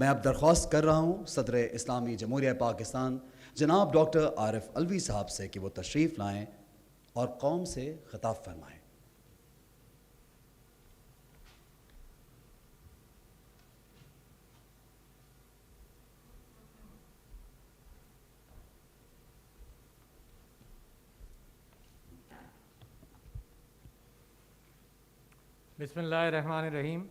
میں اب درخواست کر رہا ہوں صدر اسلامی جمہوریہ پاکستان جناب ڈاکٹر عارف علوی صاحب سے کہ وہ تشریف لائیں اور قوم سے خطاب فرمائیں۔ بسم اللہ الرحمن الرحیم۔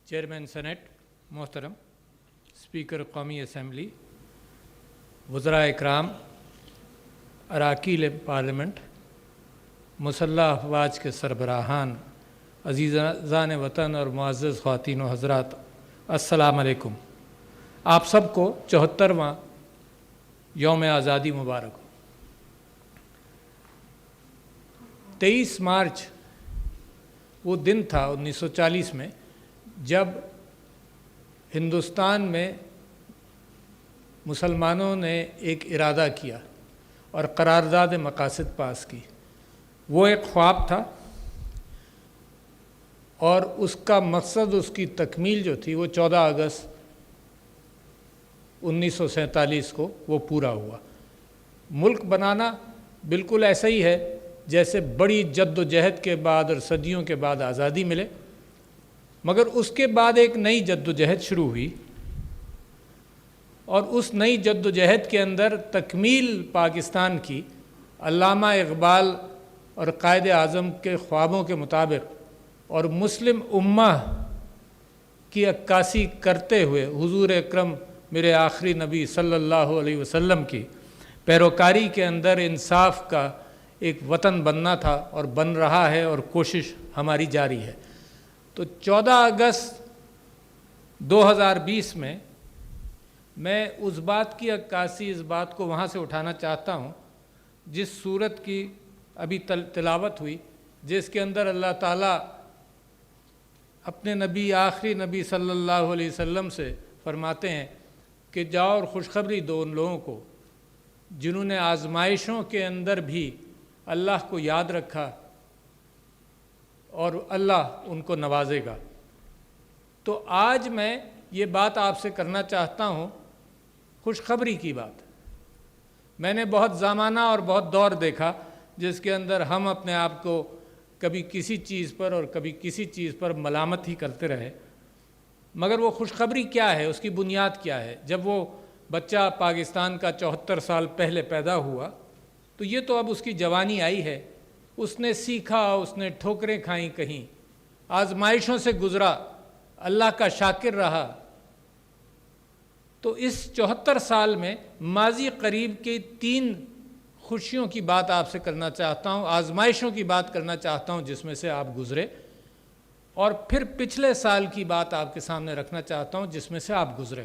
چیئرمین سینٹ محترم، اسپیکر قومی اسمبلی، وزراء اکرام، اراکین پارلیمنٹ، مسلح افواج کے سربراہان، عزیزان وطن اور معزز خواتین و حضرات، السلام علیکم۔ آپ سب کو 74واں یوم آزادی مبارک ہو۔ 23 مارچ وہ دن تھا 1940 میں جب ہندوستان میں مسلمانوں نے ایک ارادہ کیا اور قرارداد مقاصد پاس کی۔ وہ ایک خواب تھا اور اس کا مقصد، اس کی تکمیل جو تھی وہ 14 اگست 1947 کو وہ پورا ہوا۔ ملک بنانا بالکل ایسا ہی ہے جیسے بڑی جد و جہد کے بعد اور صدیوں کے بعد آزادی ملے، مگر اس کے بعد ایک نئی جد و جہد شروع ہوئی، اور اس نئی جد و جہد کے اندر تکمیل پاکستان کی علامہ اقبال اور قائد اعظم کے خوابوں کے مطابق اور مسلم امہ کی عکاسی کرتے ہوئے حضور اکرم میرے آخری نبی صلی اللہ علیہ وسلم کی پیروکاری کے اندر انصاف کا ایک وطن بننا تھا اور بن رہا ہے، اور کوشش ہماری جاری ہے۔ تو 14 اگست 2020 میں اس بات کی عکاسی، اس بات کو وہاں سے اٹھانا چاہتا ہوں جس سورت کی ابھی تلاوت ہوئی، جس کے اندر اللہ تعالیٰ اپنے نبی، آخری نبی صلی اللہ علیہ وسلم سے فرماتے ہیں کہ جاؤ اور خوشخبری دو ان لوگوں کو جنہوں نے آزمائشوں کے اندر بھی اللہ کو یاد رکھا اور اللہ ان کو نوازے گا۔ تو آج میں یہ بات آپ سے کرنا چاہتا ہوں، خوشخبری کی بات۔ میں نے بہت زمانہ اور بہت دور دیکھا جس کے اندر ہم اپنے آپ کو کبھی کسی چیز پر اور کبھی کسی چیز پر ملامت ہی کرتے رہے، مگر وہ خوشخبری کیا ہے، اس کی بنیاد کیا ہے؟ جب وہ بچہ پاکستان کا 74 سال پہلے پیدا ہوا تو یہ تو اب اس کی جوانی آئی ہے، اس نے سیکھا، اس نے ٹھوکریں کھائیں، کہیں آزمائشوں سے گزرا، اللہ کا شاکر رہا۔ تو اس 74 سال میں ماضی قریب کی 3 خوشیوں کی بات آپ سے کرنا چاہتا ہوں، آزمائشوں کی بات کرنا چاہتا ہوں جس میں سے آپ گزرے، اور پھر پچھلے سال کی بات آپ کے سامنے رکھنا چاہتا ہوں جس میں سے آپ گزرے۔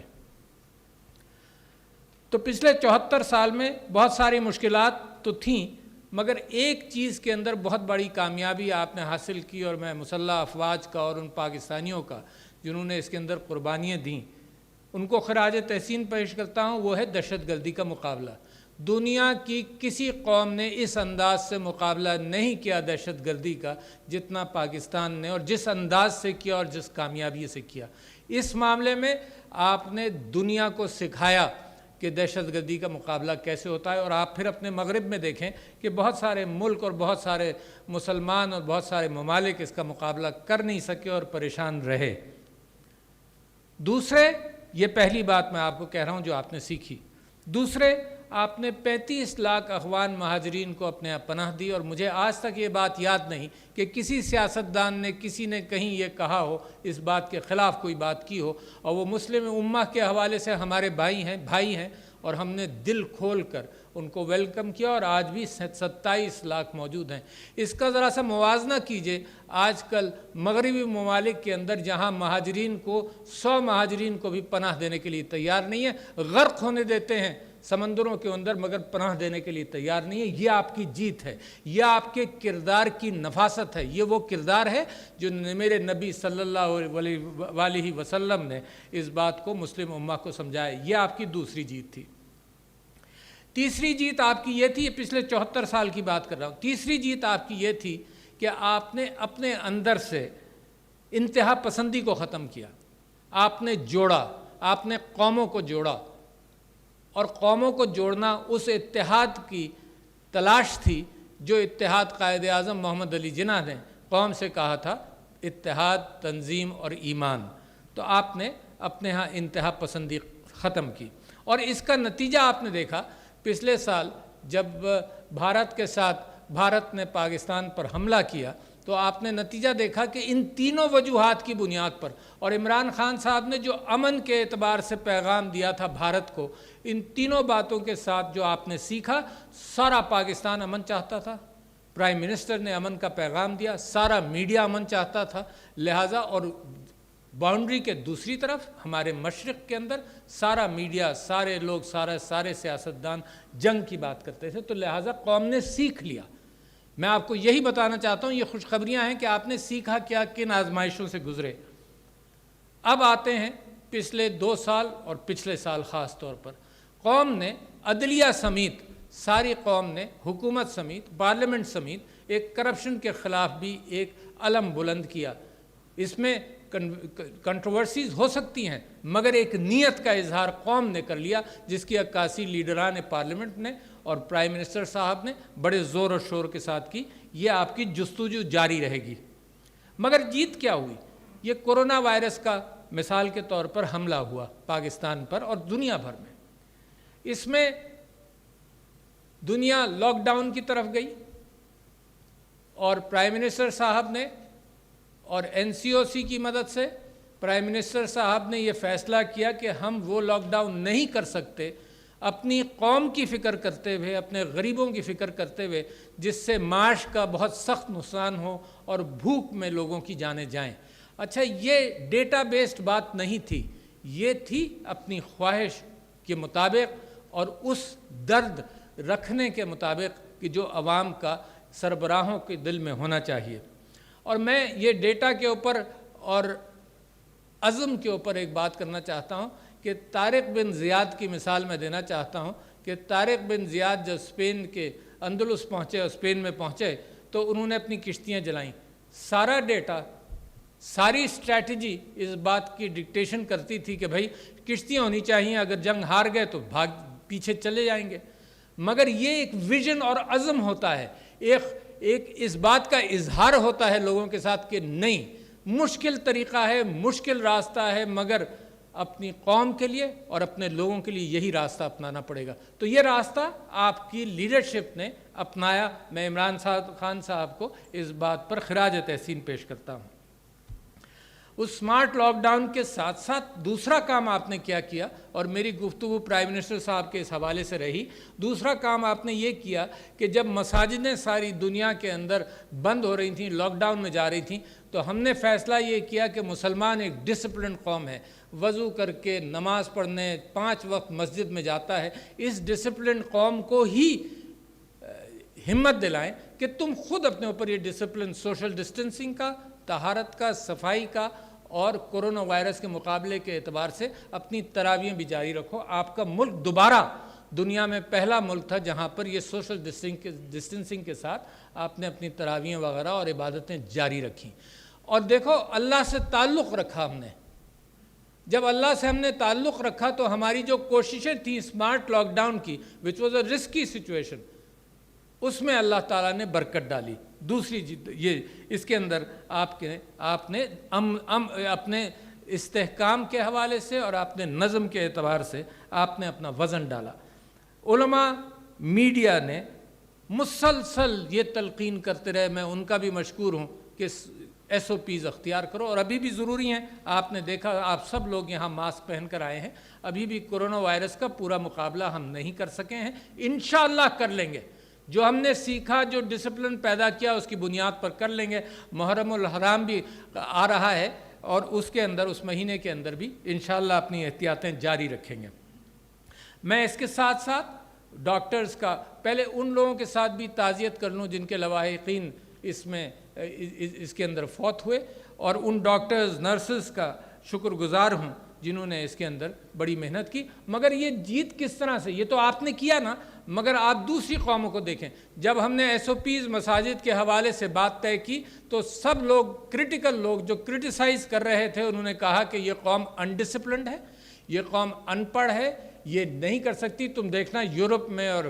تو پچھلے 74 سال میں بہت ساری مشکلات تو تھیں، مگر ایک چیز کے اندر بہت بڑی کامیابی آپ نے حاصل کی، اور میں مسلح افواج کا اور ان پاکستانیوں کا جنہوں نے اس کے اندر قربانیاں دیں ان کو خراج تحسین پیش کرتا ہوں، وہ ہے دہشت گردی کا مقابلہ۔ دنیا کی کسی قوم نے اس انداز سے مقابلہ نہیں کیا دہشت گردی کا جتنا پاکستان نے، اور جس انداز سے کیا اور جس کامیابی سے کیا۔ اس معاملے میں آپ نے دنیا کو سکھایا کہ دہشت گردی کا مقابلہ کیسے ہوتا ہے، اور آپ پھر اپنے مغرب میں دیکھیں کہ بہت سارے ملک اور بہت سارے مسلمان اور بہت سارے ممالک اس کا مقابلہ کر نہیں سکے اور پریشان رہے۔ دوسرے، یہ پہلی بات میں آپ کو کہہ رہا ہوں جو آپ نے سیکھی۔ دوسرے، آپ نے 35 لاکھ افغان مہاجرین کو اپنے پناہ دی، اور مجھے آج تک یہ بات یاد نہیں کہ کسی سیاستدان نے، کسی نے کہیں یہ کہا ہو، اس بات کے خلاف کوئی بات کی ہو، اور وہ مسلم امہ کے حوالے سے ہمارے بھائی ہیں، اور ہم نے دل کھول کر ان کو ویلکم کیا، اور آج بھی 27 لاکھ موجود ہیں۔ اس کا ذرا سا موازنہ کیجئے آج کل مغربی ممالک کے اندر، جہاں مہاجرین کو 100 مہاجرین کو بھی پناہ دینے کے لیے تیار نہیں ہے، غرق ہونے دیتے ہیں سمندروں کے اندر، مگر پناہ دینے کے لیے تیار نہیں ہے۔ یہ آپ کی جیت ہے، یہ آپ کے کردار کی نفاست ہے، یہ وہ کردار ہے جو میرے نبی صلی اللہ علیہ وسلم نے اس بات کو مسلم امہ کو سمجھایا۔ یہ آپ کی دوسری جیت تھی۔ تیسری جیت آپ کی یہ تھی، پچھلے 74 سال کی بات کر رہا ہوں، تیسری جیت آپ کی یہ تھی کہ آپ نے اپنے اندر سے انتہا پسندی کو ختم کیا، آپ نے جوڑا، آپ نے قوموں کو جوڑا، اور قوموں کو جوڑنا اس اتحاد کی تلاش تھی جو اتحاد قائد اعظم محمد علی جناح نے قوم سے کہا تھا، اتحاد، تنظیم اور ایمان۔ تو آپ نے اپنے ہاں انتہا پسندی ختم کی، اور اس کا نتیجہ آپ نے دیکھا پچھلے سال جب بھارت کے ساتھ بھارت نے پاکستان پر حملہ کیا تو آپ نے نتیجہ دیکھا کہ ان تینوں وجوہات کی بنیاد پر، اور عمران خان صاحب نے جو امن کے اعتبار سے پیغام دیا تھا بھارت کو، ان تینوں باتوں کے ساتھ جو آپ نے سیکھا، سارا پاکستان امن چاہتا تھا، پرائم منسٹر نے امن کا پیغام دیا، سارا میڈیا امن چاہتا تھا، لہٰذا اور باؤنڈری کے دوسری طرف ہمارے مشرق کے اندر سارا میڈیا، سارے لوگ، سارے سیاستدان جنگ کی بات کرتے تھے، تو لہٰذا قوم نے سیکھ لیا۔ میں آپ کو یہی بتانا چاہتا ہوں، یہ خوشخبریاں ہیں کہ آپ نے سیکھا کیا، کن آزمائشوں سے گزرے۔ اب آتے ہیں پچھلے 2 سال اور پچھلے سال خاص طور پر، قوم نے عدلیہ سمیت، ساری قوم نے، حکومت سمیت، پارلیمنٹ سمیت، ایک کرپشن کے خلاف بھی ایک علم بلند کیا۔ اس میں کنٹروورسیز ہو سکتی ہیں، مگر ایک نیت کا اظہار قوم نے کر لیا، جس کی عکاسی لیڈران پارلیمنٹ نے اور پرائم منسٹر صاحب نے بڑے زور و شور کے ساتھ کی۔ یہ آپ کی جستجو جاری رہے گی۔ مگر جیت کیا ہوئی؟ یہ کورونا وائرس کا مثال کے طور پر حملہ ہوا پاکستان پر اور دنیا بھر میں۔ اس میں دنیا لاک ڈاؤن کی طرف گئی، اور پرائم منسٹر صاحب نے اور NCOC کی مدد سے پرائم منسٹر صاحب نے یہ فیصلہ کیا کہ ہم وہ لاک ڈاؤن نہیں کر سکتے اپنی قوم کی فکر کرتے ہوئے، اپنے غریبوں کی فکر کرتے ہوئے، جس سے معاش کا بہت سخت نقصان ہو اور بھوک میں لوگوں کی جانیں جائیں۔ اچھا، یہ ڈیٹا بیسڈ بات نہیں تھی، یہ تھی اپنی خواہش کے مطابق اور اس درد رکھنے کے مطابق کہ جو عوام کا سربراہوں کے دل میں ہونا چاہیے۔ اور میں یہ ڈیٹا کے اوپر اور عزم کے اوپر ایک بات کرنا چاہتا ہوں کہ طارق بن زیاد کی مثال میں دینا چاہتا ہوں کہ طارق بن زیاد جب اسپین کے اندلس پہنچے اور اسپین میں پہنچے تو انہوں نے اپنی کشتیاں جلائیں۔ سارا ڈیٹا، ساری اسٹریٹجی اس بات کی ڈکٹیشن کرتی تھی کہ بھائی کشتیاں ہونی چاہیے، اگر جنگ ہار گئے تو پیچھے چلے جائیں گے۔ مگر یہ ایک ویژن اور عزم ہوتا ہے، ایک اس بات کا اظہار ہوتا ہے لوگوں کے ساتھ کہ نہیں، مشکل طریقہ ہے، مشکل راستہ ہے، مگر اپنی قوم کے لیے اور اپنے لوگوں کے لیے یہی راستہ اپنانا پڑے گا۔ تو یہ راستہ آپ کی لیڈرشپ نے اپنایا۔ میں عمران خان صاحب کو اس بات پر خراج تحسین پیش کرتا ہوں۔ اس سمارٹ لاک ڈاؤن کے ساتھ ساتھ دوسرا کام آپ نے کیا کیا، اور میری گفتگو پرائم منسٹر صاحب کے اس حوالے سے رہی، دوسرا کام آپ نے یہ کیا کہ جب مساجدیں ساری دنیا کے اندر بند ہو رہی تھیں، لاک ڈاؤن میں جا رہی تھیں، تو ہم نے فیصلہ یہ کیا کہ مسلمان ایک ڈسپلن قوم ہے، وضو کر کے نماز پڑھنے 5 وقت مسجد میں جاتا ہے۔ اس ڈسپلن قوم کو ہی ہمت دلائیں کہ تم خود اپنے اوپر یہ ڈسپلن، سوشل ڈسٹنسنگ کا، طہارت کا، صفائی کا اور کورونا وائرس کے مقابلے کے اعتبار سے اپنی تراویحیں بھی جاری رکھو۔ آپ کا ملک دوبارہ دنیا میں پہلا ملک تھا جہاں پر یہ سوشل ڈسٹنسنگ کے ساتھ آپ نے اپنی تراویحیں وغیرہ اور عبادتیں جاری رکھیں۔ اور دیکھو، اللہ سے تعلق رکھا ہم نے۔ جب اللہ سے ہم نے تعلق رکھا تو ہماری جو کوششیں تھیں اسمارٹ لاک ڈاؤن کی، which was a risky situation, اس میں اللہ تعالیٰ نے برکت ڈالی۔ دوسری یہ اس کے اندر آپ نے اپنے استحکام کے حوالے سے اور اپنے نظم کے اعتبار سے آپ نے اپنا وزن ڈالا۔ علماء، میڈیا نے مسلسل یہ تلقین کرتے رہے، میں ان کا بھی مشکور ہوں کہ SOPs اختیار کرو، اور ابھی بھی ضروری ہیں۔ آپ نے دیکھا، آپ سب لوگ یہاں ماسک پہن کر آئے ہیں، ابھی بھی کورونا وائرس کا پورا مقابلہ ہم نہیں کر سکے ہیں، انشاءاللہ کر لیں گے۔ جو ہم نے سیکھا، جو ڈسپلن پیدا کیا، اس کی بنیاد پر کر لیں گے۔ محرم الحرام بھی آ رہا ہے، اور اس کے اندر، اس مہینے کے اندر بھی انشاءاللہ اپنی احتیاطیں جاری رکھیں گے۔ میں اس کے ساتھ ساتھ ڈاکٹرز کا پہلے ان لوگوں کے ساتھ بھی تعزیت کر لوں جن کے لواحقین اس کے اندر فوت ہوئے، اور ان ڈاکٹرز، نرسز کا شکر گزار ہوں جنہوں نے اس کے اندر بڑی محنت کی۔ مگر یہ جیت کس طرح سے، یہ تو آپ نے کیا نا، مگر آپ دوسری قوموں کو دیکھیں، جب ہم نے ایس او پیز مساجد کے حوالے سے بات طے کی تو سب لوگ کرٹیکل لوگ جو کرٹیسائز کر رہے تھے انہوں نے کہا کہ یہ قوم انڈسپلنڈ ہے، یہ قوم ان پڑھ ہے، یہ نہیں کر سکتی۔ تم دیکھنا یورپ میں اور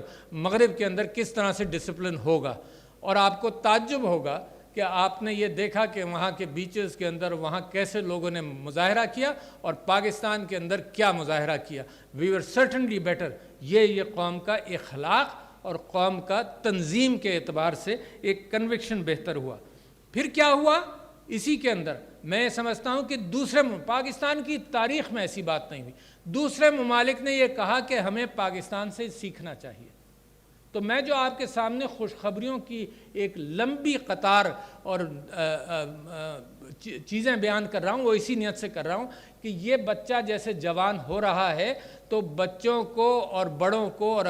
مغرب کے اندر کس طرح سے ڈسپلن ہوگا، اور آپ کو تعجب ہوگا کہ آپ نے یہ دیکھا کہ وہاں کے بیچز کے اندر وہاں کیسے لوگوں نے مظاہرہ کیا اور پاکستان کے اندر کیا مظاہرہ کیا۔ وی ور سرٹنلی بیٹر۔ یہ قوم کا اخلاق اور قوم کا تنظیم کے اعتبار سے ایک کنوکشن بہتر ہوا۔ پھر کیا ہوا اسی کے اندر؟ میں سمجھتا ہوں کہ پاکستان کی تاریخ میں ایسی بات نہیں ہوئی۔ دوسرے ممالک نے یہ کہا کہ ہمیں پاکستان سے سیکھنا چاہیے۔ تو میں جو آپ کے سامنے خوشخبریوں کی ایک لمبی قطار اور چیزیں بیان کر رہا ہوں وہ اسی نیت سے کر رہا ہوں کہ یہ بچہ جیسے جوان ہو رہا ہے تو بچوں کو اور بڑوں کو اور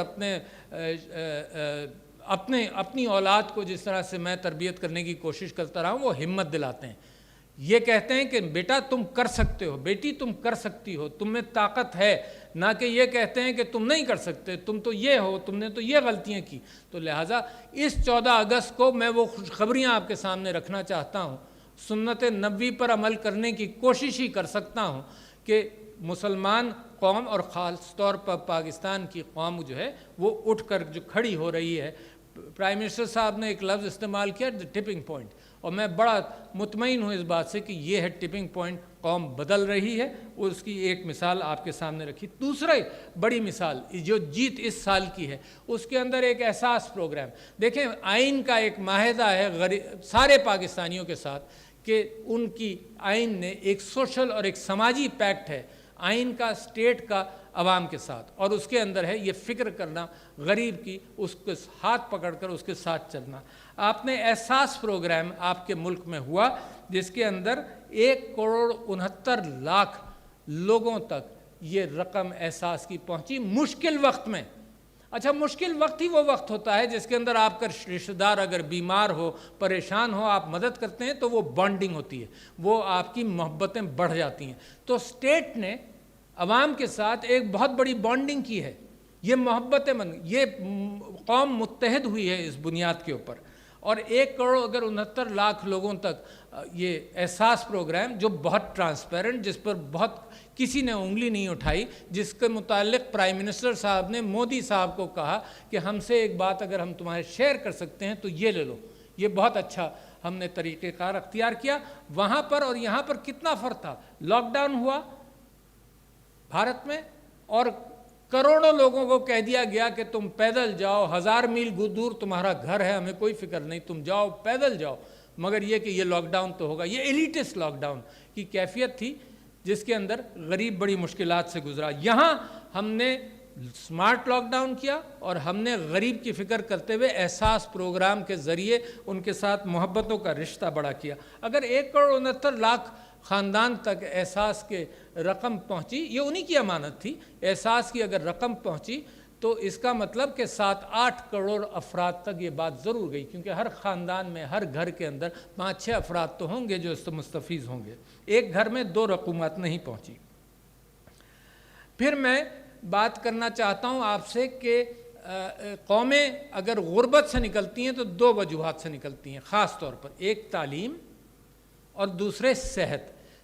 اپنی اولاد کو جس طرح سے میں تربیت کرنے کی کوشش کرتا رہا ہوں وہ ہمت دلاتے ہیں۔ یہ کہتے ہیں کہ بیٹا تم کر سکتے ہو، بیٹی تم کر سکتی ہو، تم میں طاقت ہے، نہ کہ یہ کہتے ہیں کہ تم نہیں کر سکتے، تم تو یہ ہو، تم نے تو یہ غلطیاں کی۔ تو لہٰذا اس 14 اگست کو میں وہ خوشخبریاں آپ کے سامنے رکھنا چاہتا ہوں، سنت نبوی پر عمل کرنے کی کوشش ہی کر سکتا ہوں کہ مسلمان قوم اور خاص طور پر پاکستان کی قوم جو ہے وہ اٹھ کر جو کھڑی ہو رہی ہے۔ پرائم منسٹر صاحب نے ایک لفظ استعمال کیا ٹپنگ پوائنٹ، اور میں بڑا مطمئن ہوں اس بات سے کہ یہ ہے ٹپنگ پوائنٹ، قوم بدل رہی ہے۔ اس کی ایک مثال آپ کے سامنے رکھی۔ دوسری بڑی مثال جو جیت اس سال کی ہے اس کے اندر ایک احساس پروگرام دیکھیں، آئین کا ایک معاہدہ ہے سارے پاکستانیوں کے ساتھ کہ ان کی آئین نے ایک سوشل اور ایک سماجی پیکٹ ہے آئین کا، اسٹیٹ کا، عوام کے ساتھ، اور اس کے اندر ہے یہ فکر کرنا غریب کی، اس کے ہاتھ پکڑ کر اس کے ساتھ چلنا۔ آپ نے احساس پروگرام آپ کے ملک میں ہوا جس کے اندر 1,69,00,000 لوگوں تک یہ رقم احساس کی پہنچی مشکل وقت میں۔ اچھا، مشکل وقت ہی وہ وقت ہوتا ہے جس کے اندر آپ کا رشتہ دار اگر بیمار ہو، پریشان ہو، آپ مدد کرتے ہیں تو وہ بانڈنگ ہوتی ہے، وہ آپ کی محبتیں بڑھ جاتی ہیں۔ تو اسٹیٹ نے عوام کے ساتھ ایک بہت بڑی بانڈنگ کی ہے، یہ محبتیں یہ قوم متحد ہوئی ہے اس بنیاد کے اوپر، اور 1,69,00,000 لوگوں تک یہ احساس پروگرام جو بہت ٹرانسپیرنٹ، جس پر بہت کسی نے انگلی نہیں اٹھائی، جس کے متعلق پرائم منسٹر صاحب نے مودی صاحب کو کہا کہ ہم سے ایک بات اگر ہم تمہارے شیئر کر سکتے ہیں تو یہ لے لو۔ یہ بہت اچھا ہم نے طریقہ کار اختیار کیا۔ وہاں پر اور یہاں پر کتنا فرق تھا۔ لاک ڈاؤن ہوا بھارت میں اور کروڑوں لوگوں کو کہہ دیا گیا کہ تم پیدل جاؤ، 1000 میل دور تمہارا گھر ہے، ہمیں کوئی فکر نہیں، تم جاؤ، پیدل جاؤ۔ مگر یہ کہ یہ لاک ڈاؤن تو ہوگا، یہ ایلیٹسٹ لاک ڈاؤن کی کیفیت تھی جس کے اندر غریب بڑی مشکلات سے گزرا۔ یہاں ہم نے سمارٹ لاک ڈاؤن کیا اور ہم نے غریب کی فکر کرتے ہوئے احساس پروگرام کے ذریعے ان کے ساتھ محبتوں کا رشتہ بڑا کیا۔ اگر 1,69,00,000 خاندان تک احساس کے رقم پہنچی، یہ انہی کی امانت تھی، احساس کی اگر رقم پہنچی تو اس کا مطلب کہ 7-8 کروڑ افراد تک یہ بات ضرور گئی، کیونکہ ہر خاندان میں ہر گھر کے اندر 5-6 افراد تو ہوں گے جو اس سے مستفیض ہوں گے۔ ایک گھر میں 2 رقومات نہیں پہنچی۔ پھر میں بات کرنا چاہتا ہوں آپ سے کہ قومیں اگر غربت سے نکلتی ہیں تو 2 وجوہات سے نکلتی ہیں خاص طور پر، ایک تعلیم اور دوسرے صحت۔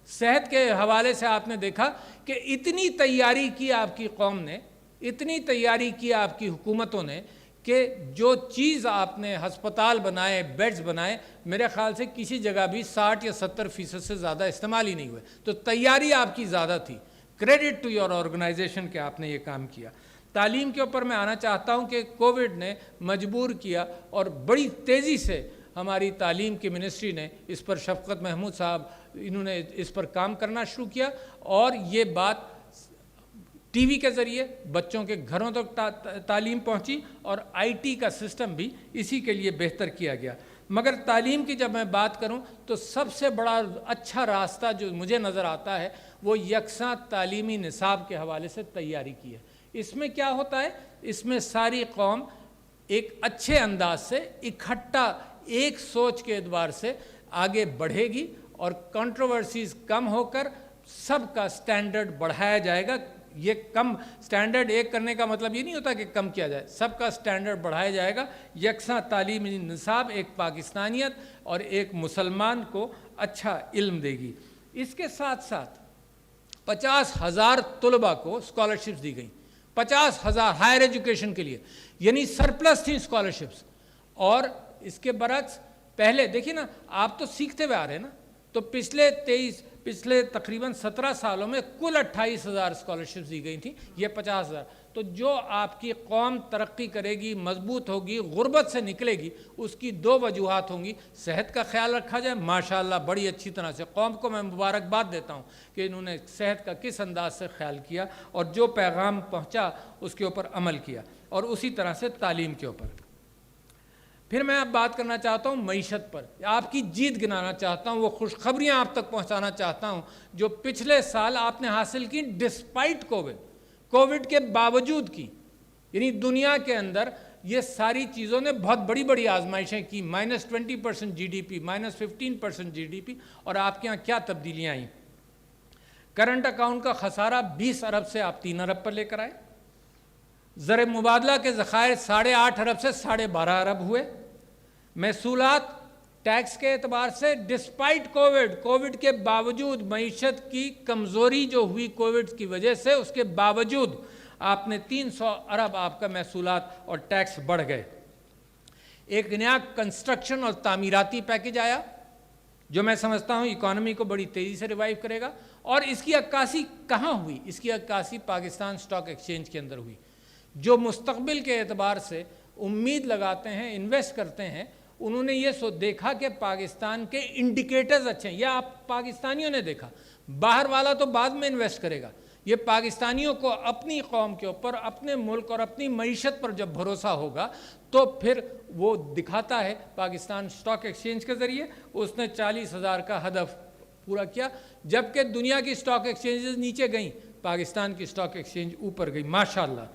صحت کے حوالے سے آپ نے دیکھا کہ اتنی تیاری کی آپ کی قوم نے، اتنی تیاری کی آپ کی حکومتوں نے کہ جو چیز آپ نے ہسپتال بنائے، بیڈز بنائے، میرے خیال سے کسی جگہ بھی 60 یا 70% سے زیادہ استعمال ہی نہیں ہوئے۔ تو تیاری آپ کی زیادہ تھی۔ کریڈٹ ٹو یور آرگنائزیشن کہ آپ نے یہ کام کیا۔ تعلیم کے اوپر میں آنا چاہتا ہوں کہ کووڈ نے مجبور کیا اور بڑی تیزی سے ہماری تعلیم کی منسٹری نے اس پر، شفقت محمود صاحب انہوں نے اس پر کام کرنا شروع کیا، اور یہ بات ٹی وی کے ذریعے بچوں کے گھروں تک تعلیم پہنچی، اور آئی ٹی کا سسٹم بھی اسی کے لیے بہتر کیا گیا۔ مگر تعلیم کی جب میں بات کروں تو سب سے بڑا اچھا راستہ جو مجھے نظر آتا ہے وہ یکساں تعلیمی نصاب کے حوالے سے تیاری کی ہے۔ اس میں کیا ہوتا ہے، اس میں ساری قوم ایک اچھے انداز سے اکٹھا ایک سوچ کے اعتبار سے آگے بڑھے گی، اور کنٹروورسیز کم ہو کر سب کا سٹینڈرڈ بڑھایا جائے گا۔ یہ کم سٹینڈرڈ ایک کرنے کا مطلب یہ نہیں ہوتا کہ کم کیا جائے، سب کا سٹینڈرڈ بڑھایا جائے گا. یکساں تعلیمی نصاب ایک پاکستانیت اور ایک مسلمان کو اچھا علم دے گی. اس کے ساتھ ساتھ 50,000 طلباء کو اسکالرشپس دی گئیں، 50,000 ہائر ایجوکیشن کے لیے، یعنی سرپلس تھیں اسکالرشپس. اور اس کے برعکس پہلے دیکھیے نا، آپ تو سیکھتے ہوئے آ رہے ہیں نا، تو پچھلے تقریباً 17 سالوں میں کل 28,000 اسکالرشپس دی گئی تھیں، یہ 50,000. تو جو آپ کی قوم ترقی کرے گی، مضبوط ہوگی، غربت سے نکلے گی، اس کی 2 وجوہات ہوں گی. صحت کا خیال رکھا جائے، ماشاءاللہ بڑی اچھی طرح سے قوم کو میں مبارکباد دیتا ہوں کہ انہوں نے صحت کا کس انداز سے خیال کیا اور جو پیغام پہنچا اس کے اوپر عمل کیا، اور اسی طرح سے تعلیم کے اوپر. پھر میں اب بات کرنا چاہتا ہوں معیشت پر، آپ کی جیت گنانا چاہتا ہوں، وہ خوشخبریاں آپ تک پہنچانا چاہتا ہوں جو پچھلے سال آپ نے حاصل کی ڈسپائٹ کووڈ کے باوجود کی. یعنی دنیا کے اندر یہ ساری چیزوں نے بہت بڑی بڑی آزمائشیں کی، -20% GDP، -15% GDP، اور آپ کے ہاں کیا تبدیلیاں آئیں. کرنٹ اکاؤنٹ کا خسارہ 20 ارب سے آپ 3 ارب پر لے کر آئے. زر مبادلہ کے ذخائر 8.5 ارب سے 12.5 ارب ہوئے. محصولات ٹیکس کے اعتبار سے ڈسپائٹ کووڈ کے باوجود معیشت کی کمزوری جو ہوئی کووڈ کی وجہ سے، اس کے باوجود آپ نے 300 ارب آپ کا محصولات اور ٹیکس بڑھ گئے. ایک نیا کنسٹرکشن اور تعمیراتی پیکج آیا جو میں سمجھتا ہوں اکانومی کو بڑی تیزی سے ریوائیو کرے گا. اور اس کی عکاسی کہاں ہوئی؟ اس کی عکاسی پاکستان سٹاک ایکسچینج کے اندر ہوئی. جو مستقبل کے اعتبار سے امید لگاتے ہیں، انویسٹ کرتے ہیں، انہوں نے یہ دیکھا کہ پاکستان کے انڈیکیٹرز اچھے ہیں. یہ آپ پاکستانیوں نے دیکھا، باہر والا تو بعد میں انویسٹ کرے گا. یہ پاکستانیوں کو اپنی قوم کے اوپر، اپنے ملک اور اپنی معیشت پر جب بھروسہ ہوگا تو پھر وہ دکھاتا ہے. پاکستان سٹاک ایکسچینج کے ذریعے اس نے 40,000 کا ہدف پورا کیا، جبکہ دنیا کی سٹاک ایکسچینجز نیچے گئیں، پاکستان کی سٹاک ایکسچینج اوپر گئی. ماشاءاللہ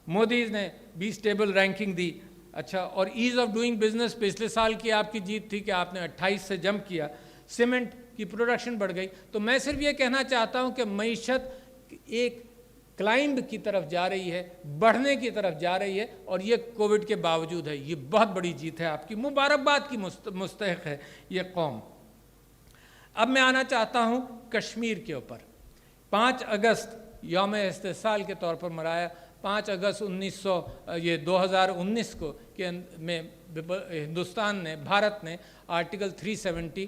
مودی نے بھی سٹیبل رینکنگ دی. اچھا، اور ایز آف ڈوئنگ بزنس پچھلے سال کی آپ کی جیت تھی کہ آپ نے 28 سے جمپ کیا. سیمنٹ کی پروڈکشن بڑھ گئی. تو میں صرف یہ کہنا چاہتا ہوں کہ معیشت ایک کلائمب کی طرف جا رہی ہے، بڑھنے کی طرف جا رہی ہے، اور یہ کووڈ کے باوجود ہے. یہ بہت بڑی جیت ہے، آپ کی مبارکباد کی مستحق ہے یہ قوم. اب میں آنا چاہتا ہوں کشمیر کے اوپر. 5 اگست یوم استحصال کے طور پر منایا. 5 اگست 2019 کو میں ہندوستان نے، بھارت نے آرٹیکل 370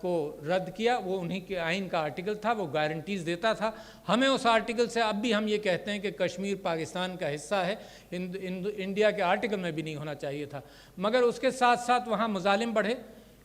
کو رد کیا. وہ انہی کے آئین کا آرٹیکل تھا، وہ گارنٹیز دیتا تھا. ہمیں اس آرٹیکل سے اب بھی ہم یہ کہتے ہیں کہ کشمیر پاکستان کا حصہ ہے، انڈیا کے آرٹیکل میں بھی نہیں ہونا چاہیے تھا. مگر اس کے ساتھ ساتھ وہاں مظالم بڑھے.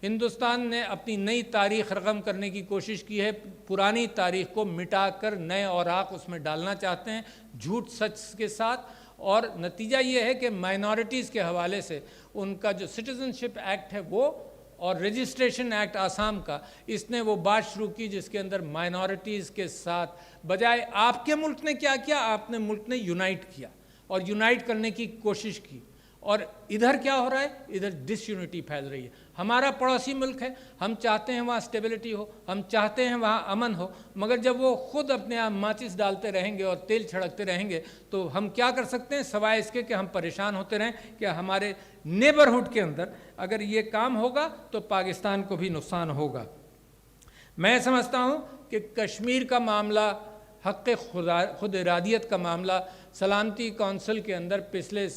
ہندوستان نے اپنی نئی تاریخ رقم کرنے کی کوشش کی ہے. پرانی تاریخ کو مٹا کر نئے اوراق اس میں ڈالنا چاہتے ہیں، جھوٹ سچ کے ساتھ. اور نتیجہ یہ ہے کہ مائنورٹیز کے حوالے سے ان کا جو سٹیزنشپ ایکٹ ہے وہ، اور رجسٹریشن ایکٹ آسام کا، اس نے وہ بات شروع کی جس کے اندر مائنورٹیز کے ساتھ بجائے آپ کے ملک نے کیا کیا، آپ نے ملک نے یونائٹ کیا اور یونائٹ کرنے کی کوشش کی. اور ادھر کیا ہو رہا ہے؟ ادھر ڈس یونٹی پھیل رہی ہے. ہمارا پڑوسی ملک ہے، ہم چاہتے ہیں وہاں سٹیبلٹی ہو، ہم چاہتے ہیں وہاں امن ہو، مگر جب وہ خود اپنے آپ ماچس ڈالتے رہیں گے اور تیل چھڑکتے رہیں گے تو ہم کیا کر سکتے ہیں سوائے اس کے کہ ہم پریشان ہوتے رہیں کہ ہمارے نیبرہڈ کے اندر اگر یہ کام ہوگا تو پاکستان کو بھی نقصان ہوگا. میں سمجھتا ہوں کہ کشمیر کا معاملہ، حق خود ارادیت کا معاملہ، سلامتی کونسل کے اندر پچھلے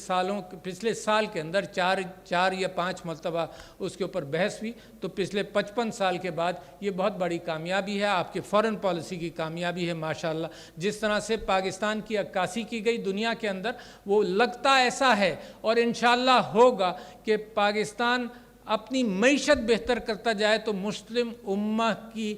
سال کے اندر 4 یا 5 مرتبہ اس کے اوپر بحث ہوئی. تو پچھلے 55 سال کے بعد یہ بہت بڑی کامیابی ہے، آپ کے فورن پالیسی کی کامیابی ہے. ماشاءاللہ جس طرح سے پاکستان کی عکاسی کی گئی دنیا کے اندر، وہ لگتا ایسا ہے اور انشاءاللہ ہوگا کہ پاکستان اپنی معیشت بہتر کرتا جائے تو مسلم امہ کی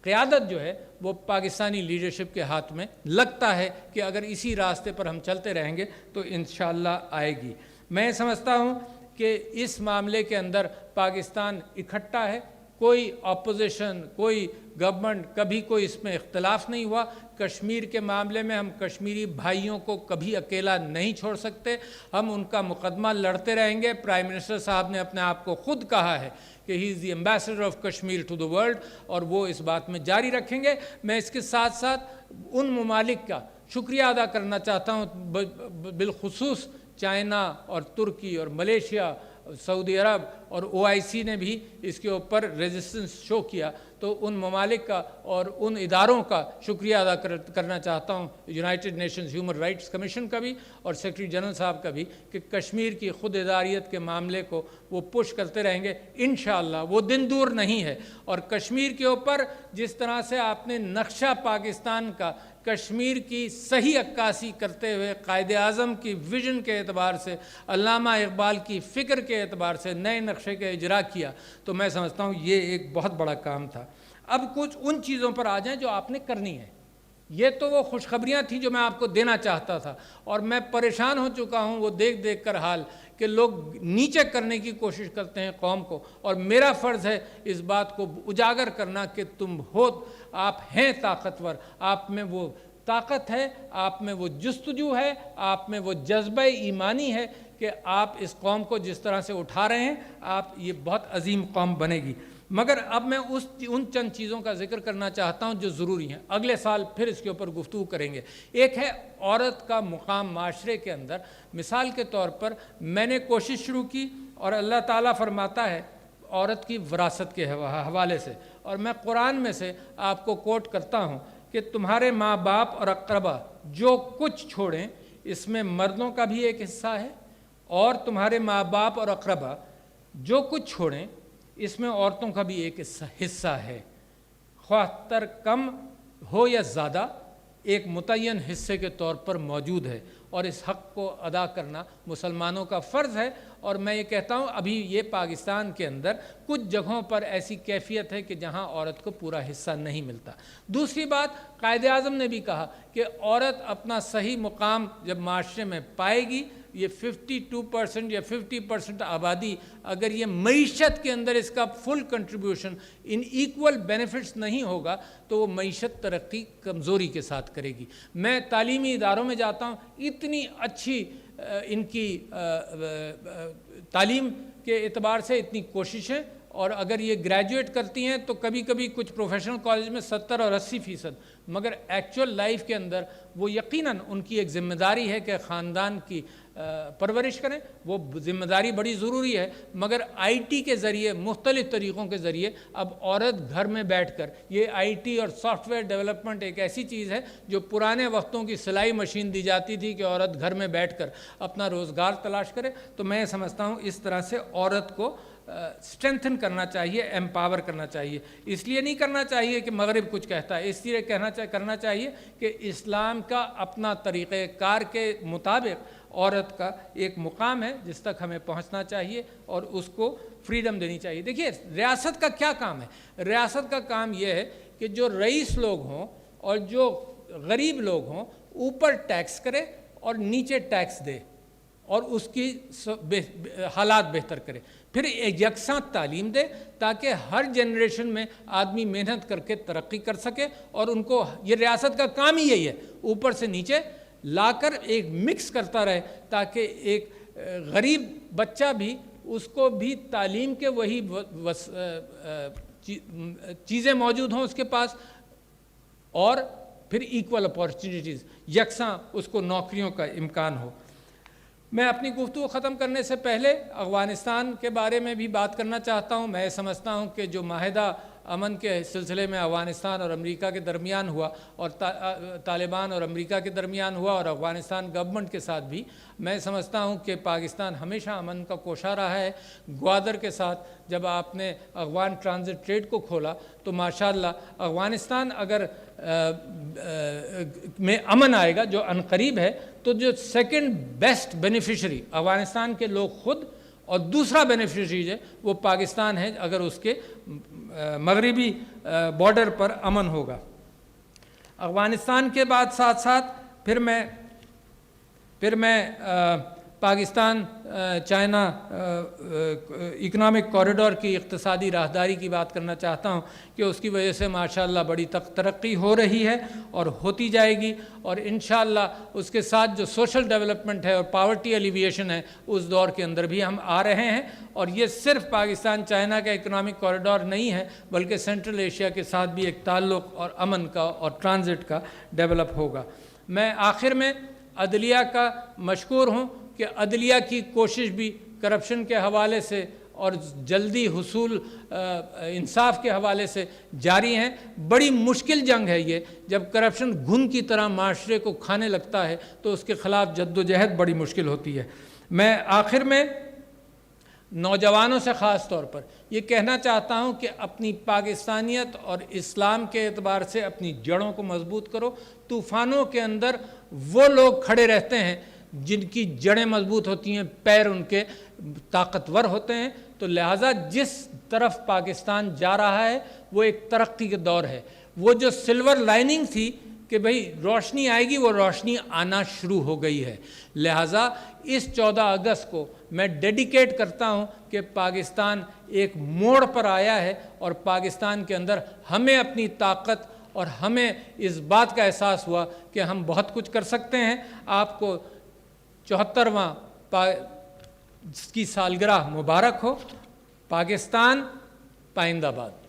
قیادت جو ہے وہ پاکستانی لیڈرشپ کے ہاتھ میں لگتا ہے کہ اگر اسی راستے پر ہم چلتے رہیں گے تو انشاءاللہ آئے گی. میں سمجھتا ہوں کہ اس معاملے کے اندر پاکستان اکٹھا ہے، کوئی اپوزیشن، کوئی گورنمنٹ، کبھی کوئی اس میں اختلاف نہیں ہوا. کشمیر کے معاملے میں ہم کشمیری بھائیوں کو کبھی اکیلا نہیں چھوڑ سکتے، ہم ان کا مقدمہ لڑتے رہیں گے. پرائم منسٹر صاحب نے اپنے آپ کو خود کہا ہے کہ he is the ambassador of Kashmir to the world, اور وہ اس بات میں جاری رکھیں گے. میں اس کے ساتھ ساتھ ان ممالک کا شکریہ ادا کرنا چاہتا ہوں بالخصوص چائنا اور ترکی اور ملیشیا، سعودی عرب اور OIC نے بھی اس کے اوپر ریزسٹنس شو کیا، تو ان ممالک کا اور ان اداروں کا شکریہ ادا کرنا چاہتا ہوں، United nations human rights commission کا بھی اور سیکرٹری جنرل صاحب کا بھی، کہ کشمیر کی خود اداریت کے معاملے کو وہ پش کرتے رہیں گے انشاءاللہ، وہ دن دور نہیں ہے۔ اور کشمیر کے اوپر جس طرح سے آپ نے نقشہ پاکستان کا کشمیر کی صحیح عکاسی کرتے ہوئے قائد اعظم کی ویژن کے اعتبار سے، علامہ اقبال کی فکر کے اعتبار سے نئے نقشے کا اجرا کیا، تو میں سمجھتا ہوں یہ ایک بہت بڑا کام تھا۔ اب کچھ ان چیزوں پر آ جائیں جو آپ نے کرنی ہے۔ یہ تو وہ خوشخبریاں تھیں جو میں آپ کو دینا چاہتا تھا، اور میں پریشان ہو چکا ہوں وہ دیکھ دیکھ کر حال کہ لوگ نیچے کرنے کی کوشش کرتے ہیں قوم کو، اور میرا فرض ہے اس بات کو اجاگر کرنا کہ تم ہو، آپ ہیں طاقتور، آپ میں وہ طاقت ہے، آپ میں وہ جستجو ہے، آپ میں وہ جذبہ ایمانی ہے کہ آپ اس قوم کو جس طرح سے اٹھا رہے ہیں، آپ یہ بہت عظیم قوم بنے گی۔ مگر اب میں ان چند چیزوں کا ذکر کرنا چاہتا ہوں جو ضروری ہیں، اگلے سال پھر اس کے اوپر گفتگو کریں گے۔ ایک ہے عورت کا مقام معاشرے کے اندر۔ مثال کے طور پر میں نے کوشش شروع کی، اور اللہ تعالیٰ فرماتا ہے عورت کی وراثت کے حوالے سے، اور میں قرآن میں سے آپ کو کوٹ کرتا ہوں کہ تمہارے ماں باپ اور اقربا جو کچھ چھوڑیں، اس میں مردوں کا بھی ایک حصہ ہے، اور تمہارے ماں باپ اور اقربا جو کچھ چھوڑیں اس میں عورتوں کا بھی ایک حصہ ہے، خواہ تر کم ہو یا زیادہ، ایک متعین حصے کے طور پر موجود ہے، اور اس حق کو ادا کرنا مسلمانوں کا فرض ہے۔ اور میں یہ کہتا ہوں ابھی یہ پاکستان کے اندر کچھ جگہوں پر ایسی کیفیت ہے کہ جہاں عورت کو پورا حصہ نہیں ملتا۔ دوسری بات، قائد اعظم نے بھی کہا کہ عورت اپنا صحیح مقام جب معاشرے میں پائے گی، یہ 52% یا 50% آبادی اگر یہ معیشت کے اندر اس کا فل کنٹریبیوشن ان ایکول بینیفٹس نہیں ہوگا تو وہ معیشت ترقی کمزوری کے ساتھ کرے گی۔ میں تعلیمی اداروں میں جاتا ہوں، اتنی اچھی ان کی تعلیم کے اعتبار سے اتنی کوششیں، اور اگر یہ گریجویٹ کرتی ہیں تو کبھی کبھی کچھ پروفیشنل کالج میں 70 اور 80%، مگر ایکچول لائف کے اندر وہ یقیناً ان کی ایک ذمہ داری ہے کہ خاندان کی پرورش کریں، وہ ذمہ داری بڑی ضروری ہے۔ مگر IT کے ذریعے، مختلف طریقوں کے ذریعے اب عورت گھر میں بیٹھ کر، یہ IT اور سافٹ ویئر ڈیولپمنٹ ایک ایسی چیز ہے جو پرانے وقتوں کی سلائی مشین دی جاتی تھی کہ عورت گھر میں بیٹھ کر اپنا روزگار تلاش کرے، تو میں سمجھتا ہوں اس طرح سے عورت کو اسٹرینتھن کرنا چاہیے، ایمپاور کرنا چاہیے۔ اس لیے نہیں کرنا چاہیے کہ مغرب کچھ کہتا ہے، اس لیے کرنا چاہیے کہ اسلام کا اپنا طریقہ کار کے مطابق عورت کا ایک مقام ہے جس تک ہمیں پہنچنا چاہیے، اور اس کو فریڈم دینی چاہیے۔ دیکھیے ریاست کا کیا کام ہے؟ ریاست کا کام یہ ہے کہ جو رئیس لوگ ہوں اور جو غریب لوگ ہوں، اوپر ٹیکس کرے اور نیچے ٹیکس دے، اور اس کی حالات بہتر کرے، پھر ایک یکساں تعلیم دے تاکہ ہر جنریشن میں آدمی محنت کر کے ترقی کر سکے، اور ان کو یہ ریاست کا کام ہی یہی ہے، اوپر سے نیچے لا کر ایک مکس کرتا رہے تاکہ ایک غریب بچہ بھی، اس کو بھی تعلیم کے وہی چیزیں موجود ہوں اس کے پاس، اور پھر ایکول اپارچونیٹیز، یکساں اس کو نوکریوں کا امکان ہو۔ میں اپنی گفتگو ختم کرنے سے پہلے افغانستان کے بارے میں بھی بات کرنا چاہتا ہوں۔ میں سمجھتا ہوں کہ جو معاہدہ امن کے سلسلے میں افغانستان اور امریکہ کے درمیان ہوا، اور طالبان اور امریکہ کے درمیان ہوا، اور افغانستان گورنمنٹ کے ساتھ بھی، میں سمجھتا ہوں کہ پاکستان ہمیشہ امن کا کوشاں رہا ہے۔ گوادر کے ساتھ جب آپ نے افغان ٹرانزٹ ٹریڈ کو کھولا تو ماشاءاللہ افغانستان اگر میں امن آئے گا جو عنقریب ہے، تو جو سیکنڈ بیسٹ بینیفیشری افغانستان کے لوگ خود، اور دوسرا بینیفیشری ہے وہ پاکستان ہے اگر اس کے مغربی بارڈر پر امن ہوگا۔ افغانستان کے بعد ساتھ ساتھ پھر میں پاکستان چائنا اکنامک کوریڈور کی اقتصادی راہداری کی بات کرنا چاہتا ہوں کہ اس کی وجہ سے ماشاءاللہ بڑی ترقی ہو رہی ہے اور ہوتی جائے گی، اور انشاءاللہ اس کے ساتھ جو سوشل ڈیولپمنٹ ہے اور پاورٹی ایلیویشن ہے اس دور کے اندر بھی ہم آ رہے ہیں، اور یہ صرف پاکستان چائنا کا اکنامک کوریڈور نہیں ہے بلکہ سینٹرل ایشیا کے ساتھ بھی ایک تعلق اور امن کا اور ٹرانزٹ کا ڈیولپ ہوگا۔ میں آخر میں عدلیہ کا مشکور ہوں کہ عدلیہ کی کوشش بھی کرپشن کے حوالے سے اور جلدی حصول انصاف کے حوالے سے جاری ہیں۔ بڑی مشکل جنگ ہے یہ، جب کرپشن گھن کی طرح معاشرے کو کھانے لگتا ہے تو اس کے خلاف جد و جہد بڑی مشکل ہوتی ہے۔ میں آخر میں نوجوانوں سے خاص طور پر یہ کہنا چاہتا ہوں کہ اپنی پاکستانیت اور اسلام کے اعتبار سے اپنی جڑوں کو مضبوط کرو۔ طوفانوں کے اندر وہ لوگ کھڑے رہتے ہیں جن کی جڑیں مضبوط ہوتی ہیں، پیر ان کے طاقتور ہوتے ہیں، تو لہٰذا جس طرف پاکستان جا رہا ہے وہ ایک ترقی کے دور ہے۔ وہ جو سلور لائننگ تھی کہ بھئی روشنی آئے گی، وہ روشنی آنا شروع ہو گئی ہے۔ لہٰذا اس 14 اگست کو میں ڈیڈیکیٹ کرتا ہوں کہ پاکستان ایک موڑ پر آیا ہے، اور پاکستان کے اندر ہمیں اپنی طاقت اور ہمیں اس بات کا احساس ہوا کہ ہم بہت کچھ کر سکتے ہیں۔ آپ کو 74واں کی سالگرہ مبارک ہو۔ پاکستان پائندہ باد۔